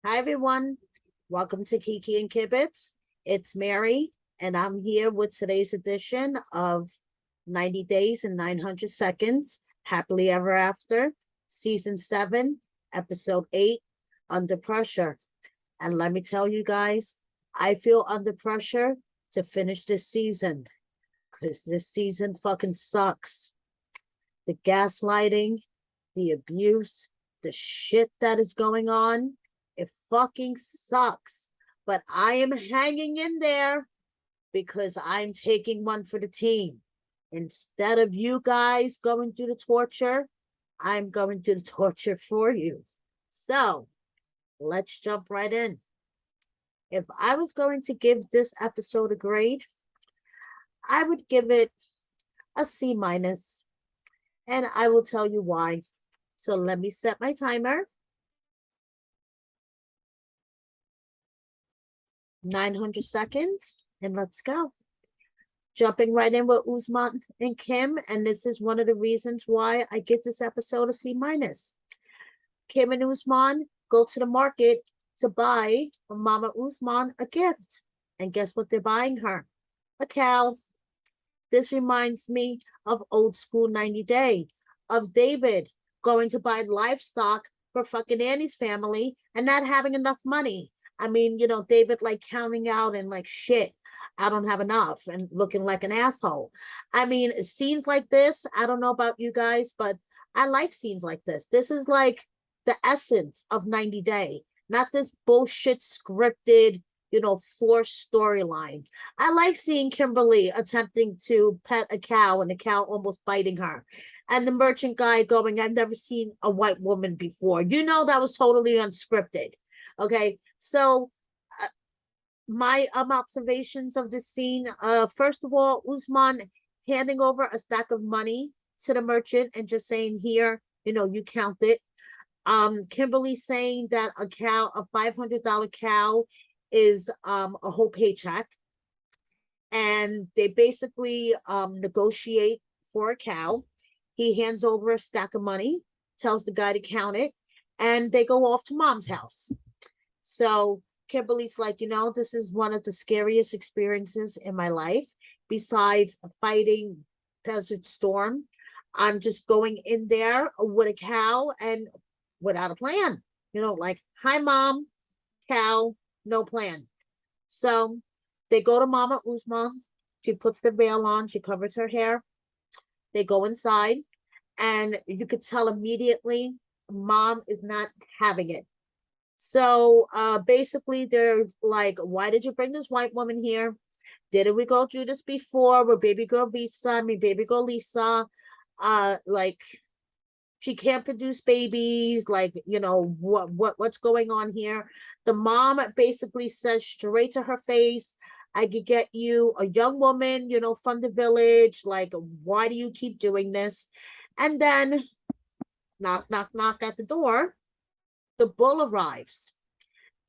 Hi, everyone. Welcome to Kiki and Kibitz. It's Mary, and I'm here with today's edition of 90 Days and 900 Seconds, Happily Ever After, Season 7, Episode 8, Under Pressure. And let me tell you guys, I feel under pressure to finish this season because this season fucking sucks. The gaslighting, the abuse, the shit that is going on, it fucking sucks. But I am hanging in there because I'm taking one for the team. Instead of you guys going through the torture, I'm going through the torture for you. So let's jump right in. If I was going to give this episode a grade, I would give it a C minus, and I will tell you why. So let me set my timer. 900 seconds, and let's go. Jumping right in with Usman and Kim, and this is one of the reasons why I get this episode a C minus. Kim and Usman go to the market to buy Mama Usman a gift, and guess what they're buying her? A cow. This reminds me of old school 90 Day, of David going to buy livestock for fucking Annie's family and not having enough money. I mean, David like counting out and like, shit, I don't have enough, and looking like an asshole. I mean, scenes like this, I don't know about you guys, but I like scenes like this. This is like the essence of 90 Day, not this bullshit scripted, forced storyline. I like seeing Kimbally attempting to pet a cow and the cow almost biting her. And the merchant guy going, I've never seen a white woman before. That was totally unscripted. Okay. So my observations of this scene, first of all, Usman handing over a stack of money to the merchant and just saying, here, you count it. Kimbally saying that a $500 cow is a whole paycheck, and they basically negotiate for a cow. He hands over a stack of money, tells the guy to count it, and they go off to mom's house. So Kimberly's like, this is one of the scariest experiences in my life, besides fighting Desert Storm. I'm just going in there with a cow and without a plan, like, hi, mom, cow, no plan. So they go to Mama Usman. She puts the veil on. She covers her hair. They go inside, and you could tell immediately mom is not having it. So basically, they're like, why did you bring this white woman here? Didn't we go through this before with baby girl Visa, baby girl Lisa? Like, she can't produce babies, like, what's going on here? The mom basically says straight to her face, I could get you a young woman, from the village. Like, why do you keep doing this? And then knock, knock, knock at the door. The bull arrives,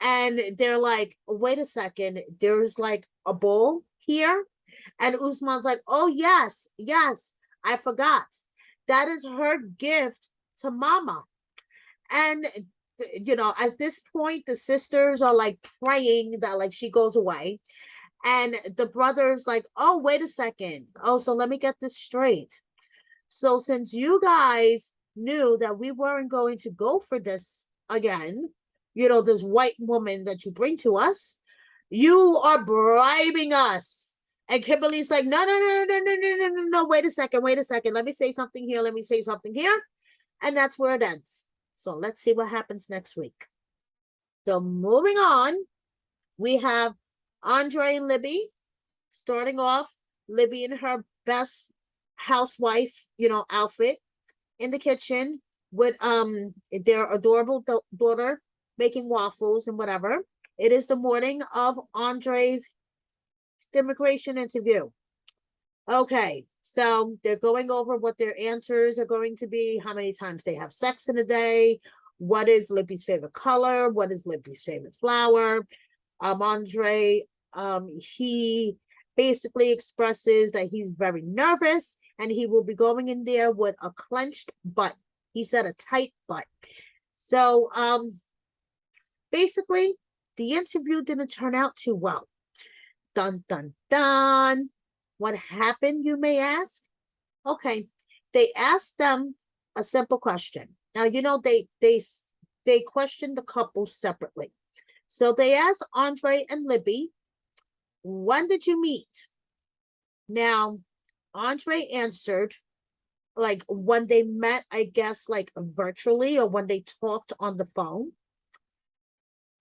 and they're like, wait a second, there's like a bull here. And Usman's like, oh yes, I forgot. That is her gift to mama. And at this point, the sisters are like praying that like she goes away. And the brother's like, oh, wait a second. Oh, so let me get this straight. So since you guys knew that we weren't going to go for this again, this white woman that you bring to us, you are bribing us. And Kimberly's like, no, wait a second. Let me say something here. And that's where it ends. So let's see what happens next week. So moving on, we have Andre and Libby. Starting off, Libby in her best housewife, outfit in the kitchen with their adorable daughter making waffles and whatever. It is the morning of Andre's immigration interview. Okay, so they're going over what their answers are going to be, how many times they have sex in a day, what is Libby's favorite color, what is Libby's favorite flower. Andre, he basically expresses that he's very nervous and he will be going in there with a clenched butt. He said a tight butt. So Basically, the interview didn't turn out too well. Dun, dun, dun. What happened, you may ask? Okay, they asked them a simple question. Now, they questioned the couple separately. So they asked Andre and Libby, when did you meet? Now, Andre answered, like when they met, I guess, like virtually or when they talked on the phone.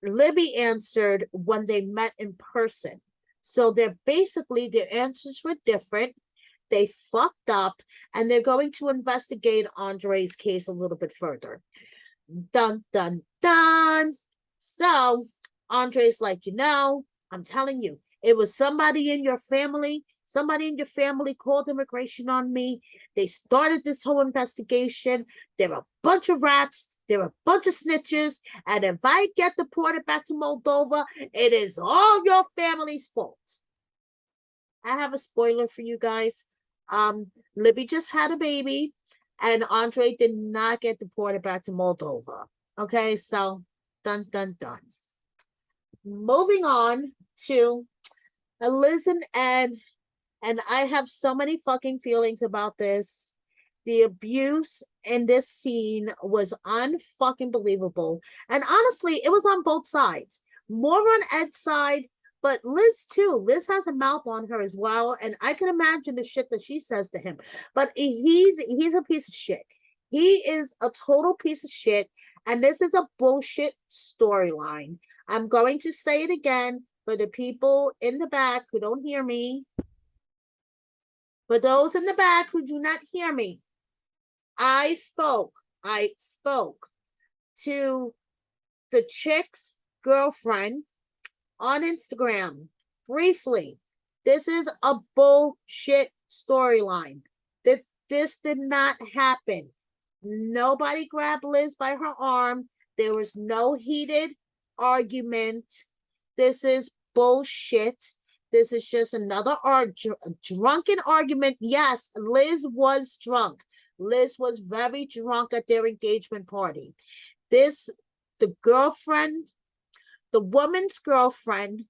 Libby answered when they met in person. So they're basically, their answers were different. They fucked up and they're going to investigate Andre's case a little bit further. Dun, dun, dun. So Andre's like, I'm telling you, it was somebody in your family. Somebody in your family called immigration on me. They started this whole investigation. They're a bunch of rats. They're a bunch of snitches. And if I get deported back to Moldova, it is all your family's fault. I have a spoiler for you guys. Libby just had a baby, and Andre did not get deported back to Moldova. Okay, so dun dun dun. Moving on to Liz and Ed, and I have so many fucking feelings about this. The abuse in this scene was unfucking believable. And honestly, it was on both sides. More on Ed's side, but Liz too. Liz has a mouth on her as well. And I can imagine the shit that she says to him. But he's a piece of shit. He is a total piece of shit. And this is a bullshit storyline. I'm going to say it again for the people in the back who don't hear me. For those in the back who do not hear me, I spoke to the chick's girlfriend on Instagram briefly. This is a bullshit storyline. This did not happen. Nobody grabbed Liz by her arm. There was no heated argument. This is bullshit. This is just another drunken argument. Yes, Liz was drunk. Liz was very drunk at their engagement party. The girlfriend, the woman's girlfriend,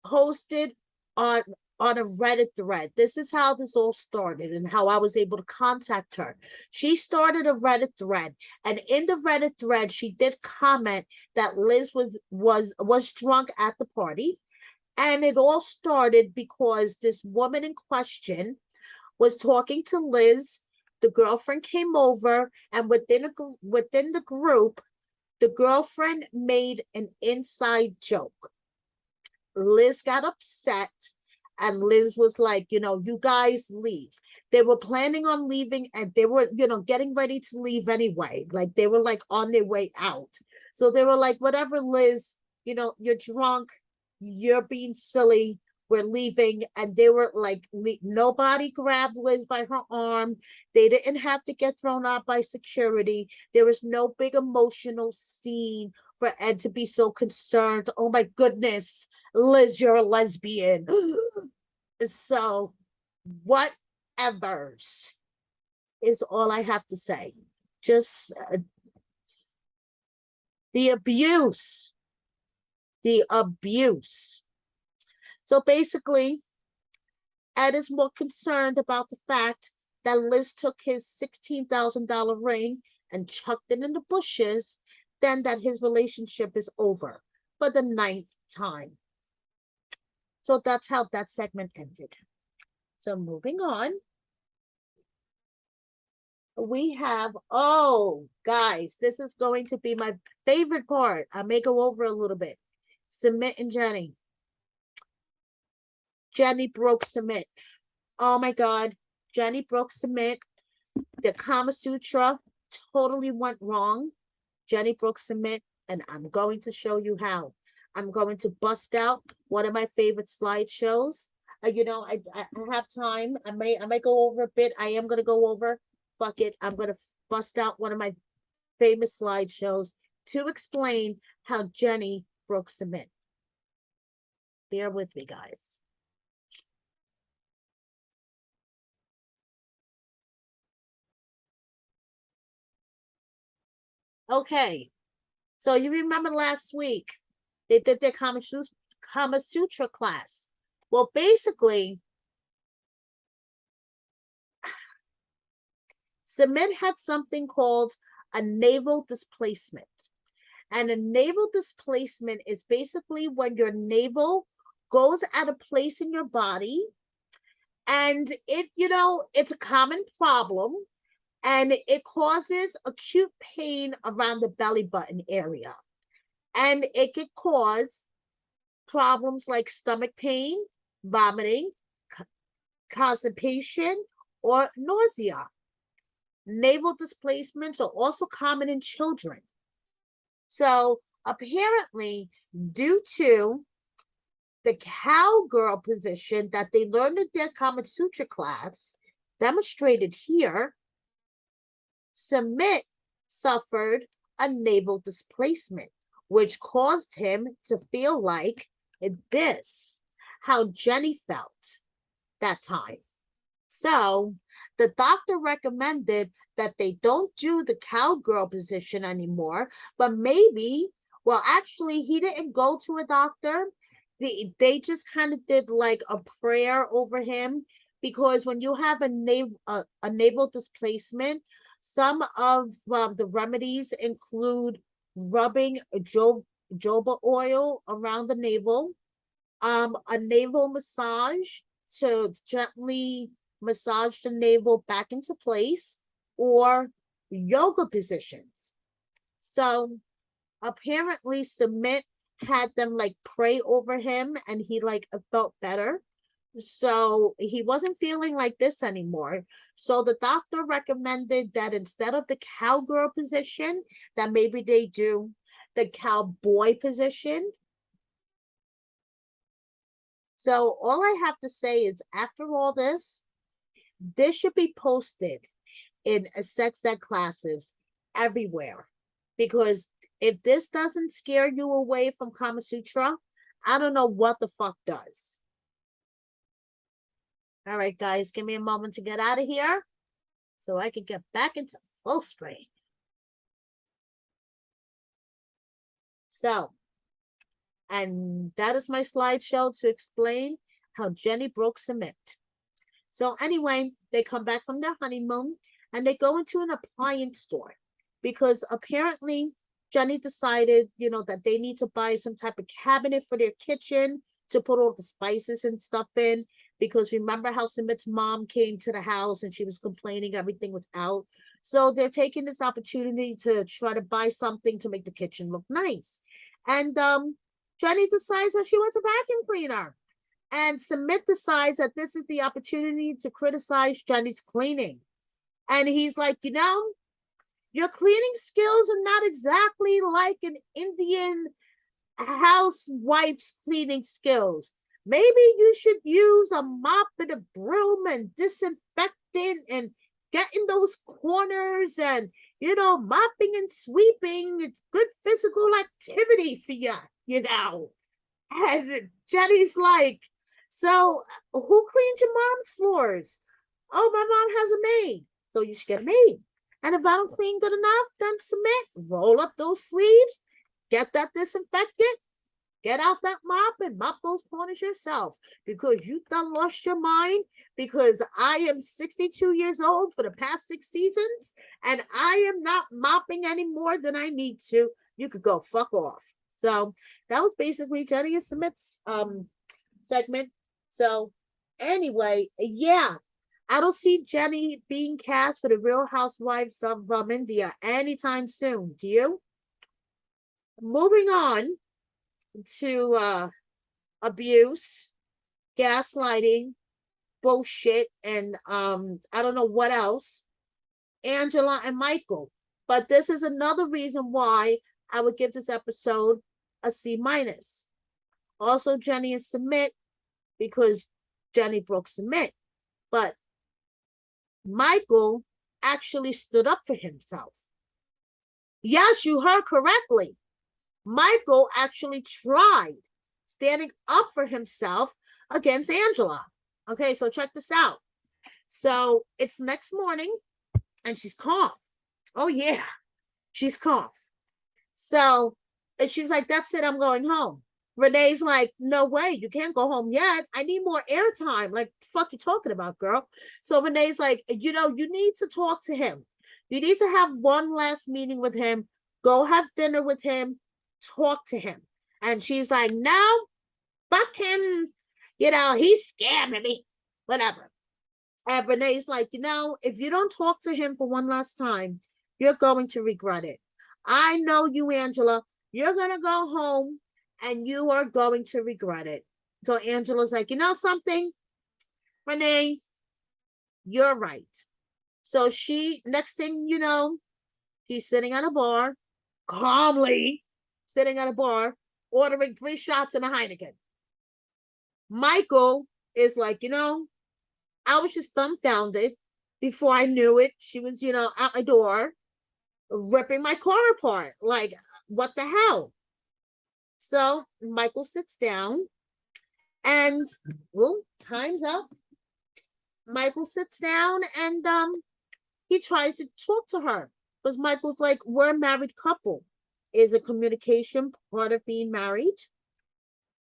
posted on a Reddit thread. This is how this all started and how I was able to contact her. She started a Reddit thread, and in the Reddit thread, she did comment that Liz was drunk at the party. And it all started because this woman in question was talking to Liz. The girlfriend came over, and within the group, the girlfriend made an inside joke. Liz got upset, and Liz was like, you guys leave. They were planning on leaving, and they were, getting ready to leave anyway. Like they were like on their way out. So they were like, whatever, Liz, you're drunk, you're being silly, we're leaving. And they were like, nobody grabbed Liz by her arm. They didn't have to get thrown out by security. There was no big emotional scene for Ed to be so concerned. Oh my goodness, Liz, you're a lesbian. So whatever's is all I have to say. Just the abuse. The abuse. So basically, Ed is more concerned about the fact that Liz took his $16,000 ring and chucked it in the bushes than that his relationship is over for the 9th time. So that's how that segment ended. So moving on, we have, oh, guys, this is going to be my favorite part. I may go over a little bit. Sumit and Jenny. Jenny broke Sumit. Oh my God. Jenny broke Sumit. The Kama Sutra totally went wrong. Jenny broke Sumit, and I'm going to show you how. I'm going to bust out one of my favorite slideshows. I have time. I may go over a bit. I am gonna go over. Fuck it. I'm gonna bust out one of my famous slideshows to explain how Jenny broke Sumit. Bear with me, guys. Okay. So you remember last week they did their Kama Sutra class. Well, basically, Sumit had something called a navel displacement. And a navel displacement is basically when your navel goes at a place in your body, and it's a common problem, and it causes acute pain around the belly button area. And it could cause problems like stomach pain, vomiting, constipation, or nausea. Navel displacements are also common in children. So apparently, due to the cowgirl position that they learned in their Kama Sutra class, demonstrated here, Sumit suffered a navel displacement, which caused him to feel like this, how Jenny felt that time. So the doctor recommended that they don't do the cowgirl position anymore, but maybe, well, actually, he didn't go to a doctor. They just kind of did like a prayer over him, because when you have a navel displacement, some of the remedies include rubbing jojoba oil around the navel, a navel massage to gently massage the navel back into place, or yoga positions. So apparently Sumit had them like pray over him, and he like felt better. So he wasn't feeling like this anymore. So the doctor recommended that instead of the cowgirl position, that maybe they do the cowboy position. So all I have to say is, after all this should be posted in sex ed classes everywhere, because if this doesn't scare you away from Kama Sutra, I don't know what the fuck does. All right, guys, give me a moment to get out of here so I can get back into full screen. So, and that is my slideshow to explain how Jenny broke Sumit. So anyway, they come back from their honeymoon and they go into an appliance store, because apparently Jenny decided, that they need to buy some type of cabinet for their kitchen to put all the spices and stuff in. Because remember how Sumit's mom came to the house and she was complaining everything was out. So they're taking this opportunity to try to buy something to make the kitchen look nice. And Jenny decides that she wants a vacuum cleaner. And Sumit decides that this is the opportunity to criticize Jenny's cleaning. And he's like, your cleaning skills are not exactly like an Indian housewife's cleaning skills. Maybe you should use a mop and a broom and disinfectant and get in those corners and, mopping and sweeping. It's good physical activity for you, And Jenny's like, so who cleans your mom's floors? Oh, my mom has a maid. So you should get a maid. And if I don't clean good enough, then Sumit, roll up those sleeves, get that disinfectant, get out that mop and mop those corners yourself, because you done lost your mind, because I am 62 years old for the past 6 seasons, and I am not mopping any more than I need to. You could go fuck off. So that was basically Jenny and Sumit's segment. So anyway, yeah, I don't see Jenny being cast for the Real Housewives of India anytime soon. Do you? Moving on to abuse, gaslighting, bullshit, and I don't know what else. Angela and Michael. But this is another reason why I would give this episode a C minus. Also, Jenny and Sumit, because Jenny broke Sumit. But Michael actually stood up for himself. Yes, you heard correctly. Michael actually tried standing up for himself against Angela. Okay, so check this out. So it's next morning and she's calm. Oh, yeah, she's calm. So, and she's like, that's it, I'm going home. Renee's like, no way, you can't go home yet. I need more airtime. Like, the fuck you talking about, girl? So Renee's like, you need to talk to him. You need to have one last meeting with him. Go have dinner with him. Talk to him. And she's like, no, fuck him. He's scamming me. Whatever. And Renee's like, if you don't talk to him for one last time, you're going to regret it. I know you, Angela. You're going to go home and you are going to regret it. So Angela's like, something, Renee, you're right. So next thing you know, she's sitting at a bar, calmly sitting at a bar, ordering 3 shots and a Heineken. Michael is like, I was just dumbfounded. Before I knew it, she was, at my door, ripping my car apart. Like, what the hell? So Michael sits down and, well, time's up. Michael sits down and he tries to talk to her because Michael's like, we're a married couple. Is a communication part of being married?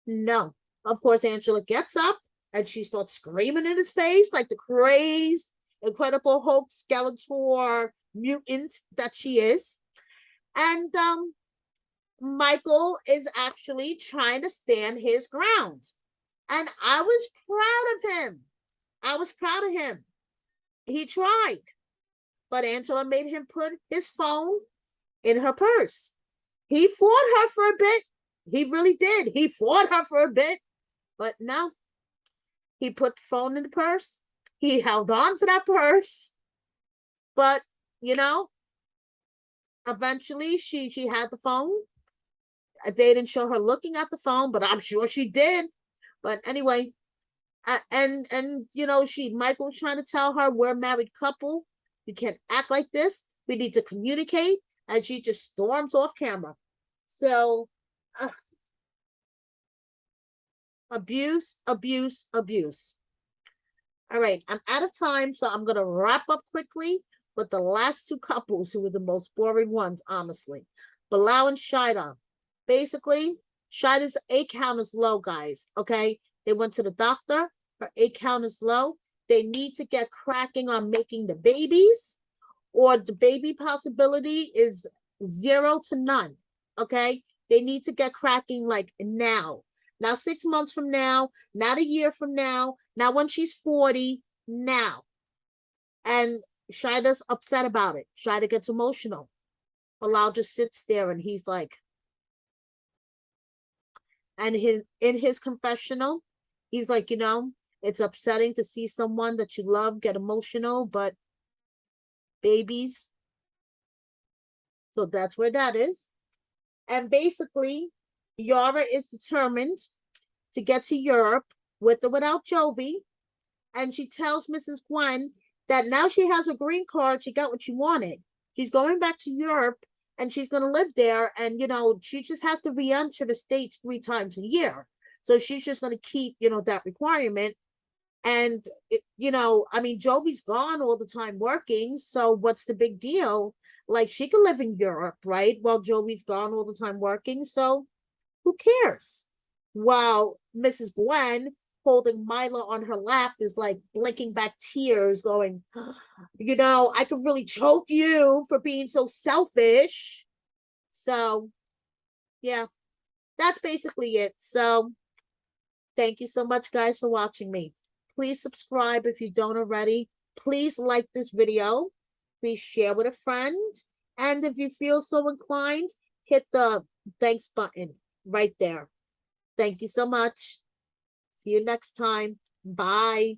No. Of course, Angela gets up and she starts screaming in his face like the crazed, Incredible Hulk Skeletor mutant that she is. And Michael is actually trying to stand his ground. And I was proud of him. I was proud of him. He tried. But Angela made him put his phone in her purse. He fought her for a bit. He really did. He fought her for a bit. But no. He put the phone in the purse. He held on to that purse. But, eventually she had the phone. They didn't show her looking at the phone, but I'm sure she did. But anyway, and Michael was trying to tell her we're a married couple. You can't act like this. We need to communicate. And she just storms off camera. So abuse, abuse, abuse. All right, I'm out of time, so I'm going to wrap up quickly with the last 2 couples who were the most boring ones, honestly. Bilal and Shida. Basically, Shida's A count is low, guys, okay? They went to the doctor. Her A count is low. They need to get cracking on making the babies, or the baby possibility is 0 to none, okay? They need to get cracking like now. Not 6 months from now, not a year from now, not when she's 40, now. And Shida's upset about it. Shida gets emotional. Bilal just sits there and he's like, and in his confessional, he's like, it's upsetting to see someone that you love get emotional, but babies. So that's where that is. And basically, Yara is determined to get to Europe with or without Jovi. And she tells Mrs. Gwen that now she has a green card, she got what she wanted. She's going back to Europe and she's going to live there. And, she just has to re-enter the States 3 times a year. So she's just going to keep, that requirement. And, Jovi's gone all the time working. So what's the big deal? Like, she can live in Europe, right? While Jovi's gone all the time working. So who cares? While Mrs. Gwen, holding Mila on her lap, is like blinking back tears, going, I could really choke you for being so selfish. So, yeah, that's basically it. So, thank you so much, guys, for watching me. Please subscribe if you don't already. Please like this video. Please share with a friend. And if you feel so inclined, hit the thanks button right there. Thank you so much. See you next time. Bye.